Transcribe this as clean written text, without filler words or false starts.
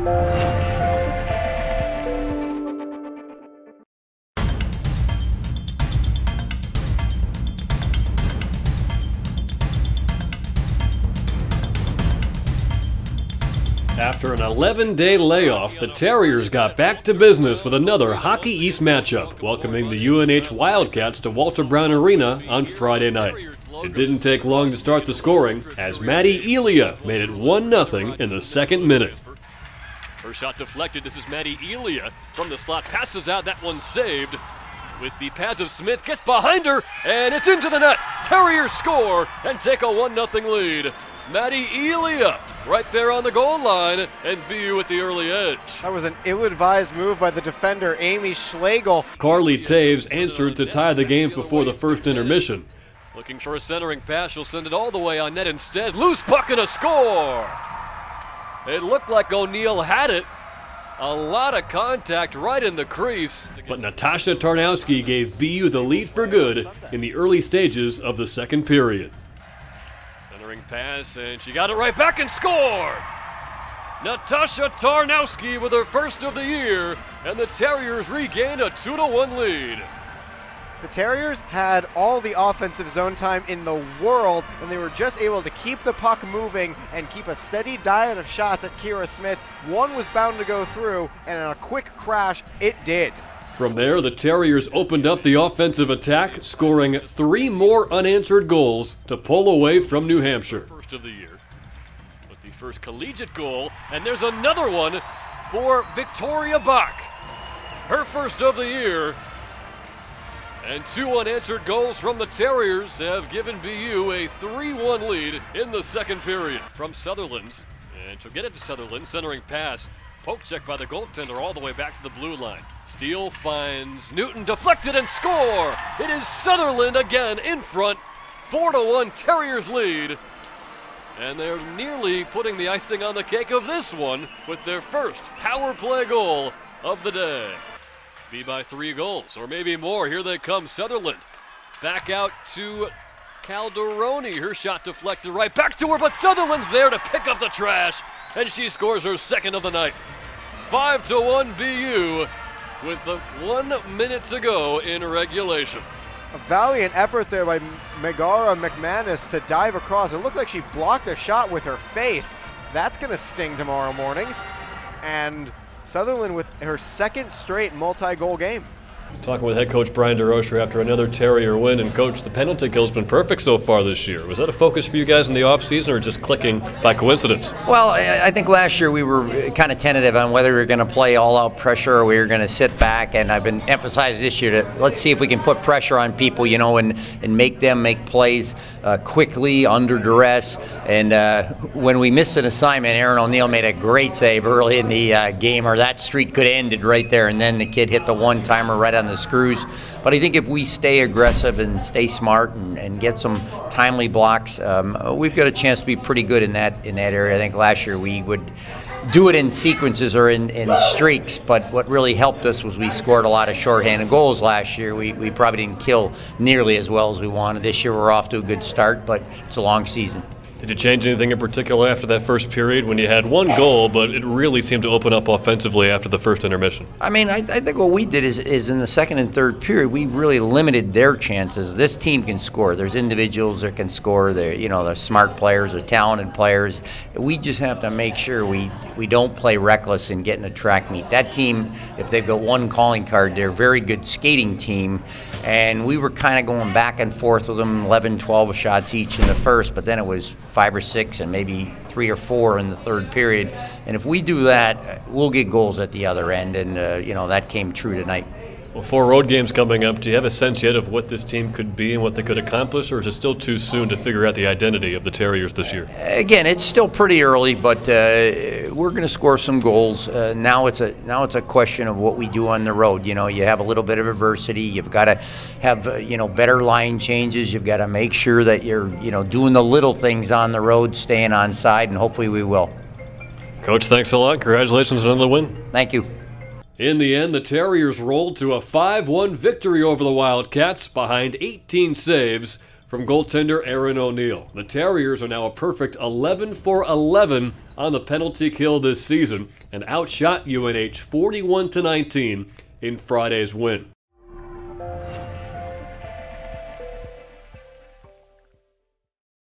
After an 11-day layoff, the Terriers got back to business with another Hockey East matchup, welcoming the UNH Wildcats to Walter Brown Arena on Friday night. It didn't take long to start the scoring, as Maddie Elia made it 1-0 in the second minute. Her shot deflected. This is Maddie Elia from the slot, passes out, that one saved. With the pads of Smith, gets behind her, and it's into the net. Terriers score and take a 1-0 lead. Maddie Elia right there on the goal line, and BU at the early edge. That was an ill-advised move by the defender, Amy Schlegel. Carly Taves answered to tie the game before the first intermission. Looking for a centering pass, she'll send it all the way on net instead. Loose puck and a score! It looked like O'Neill had it. A lot of contact right in the crease. But Natasha Tarnowski gave BU the lead for good in the early stages of the second period. Centering pass, and she got it right back and scored! Natasha Tarnowski with her first of the year, and the Terriers regained a 2-1 lead. The Terriers had all the offensive zone time in the world, and they were just able to keep the puck moving and keep a steady diet of shots at Kira Smith. One was bound to go through, and in a quick crash, it did. From there, the Terriers opened up the offensive attack, scoring 3 more unanswered goals to pull away from New Hampshire. First of the year, with the first collegiate goal, and there's another one for Victoria Bach. Her first of the year. And 2 unanswered goals from the Terriers have given BU a 3-1 lead in the second period. From Sutherland, and she'll get it to Sutherland, centering pass. Poke check by the goaltender all the way back to the blue line. Steele finds Newton, deflected and score! It is Sutherland again in front. 4-1 Terriers lead. And they're nearly putting the icing on the cake of this one with their first power play goal of the day. Be by 3 goals, or maybe more. Here they come, Sutherland. Back out to Calderoni. Her shot deflected right back to her, but Sutherland's there to pick up the trash, and she scores her second of the night. 5-1 BU with 1 minute to go in regulation. A valiant effort there by Megara McManus to dive across. It looked like she blocked a shot with her face. That's going to sting tomorrow morning. And Sutherland with her second straight multi-goal game. Talking with head coach Brian DeRocher after another Terrier win, and coach, the penalty kill's been perfect so far this year. Was that a focus for you guys in the offseason, or just clicking by coincidence? Well, I think last year we were kind of tentative on whether we were going to play all-out pressure or we were going to sit back, and I've been emphasizing this year that let's see if we can put pressure on people, you know, and make them make plays quickly, under duress. And when we missed an assignment, Aaron O'Neill made a great save early in the game, or that streak could have ended right there, and then the kid hit the one-timer right on the screws. But I think if we stay aggressive and stay smart and get some timely blocks, we've got a chance to be pretty good in that area. I think last year we would do it in sequences or in streaks, but what really helped us was we scored a lot of shorthanded goals last year. We probably didn't kill nearly as well as we wanted. This year we're off to a good start, but it's a long season. Did it change anything in particular after that first period when you had 1 goal, but it really seemed to open up offensively after the first intermission? I mean, I think what we did is in the second and third period, we really limited their chances. This team can score. There's individuals that can score. They're smart players, they're talented players. We just have to make sure we don't play reckless and get in a track meet. That team, if they've got 1 calling card, they're a very good skating team, and we were kind of going back and forth with them, 11, 12 shots each in the first, but then it was 5 or 6 and maybe 3 or 4 in the third period. And if we do that, we'll get goals at the other end, and that came true tonight. Well, 4 road games coming up. Do you have a sense yet of what this team could be and what they could accomplish, or is it still too soon to figure out the identity of the Terriers this year? Again, it's still pretty early, but we're going to score some goals. Now it's a question of what we do on the road. You have a little bit of adversity. You've got to have better line changes. You've got to make sure that you're doing the little things on the road, staying on side, and hopefully we will. Coach, thanks a lot. Congratulations on another win. Thank you. In the end, the Terriers rolled to a 5-1 victory over the Wildcats behind 18 saves from goaltender Aaron O'Neill. The Terriers are now a perfect 11 for 11 on the penalty kill this season and outshot UNH 41-19 in Friday's win.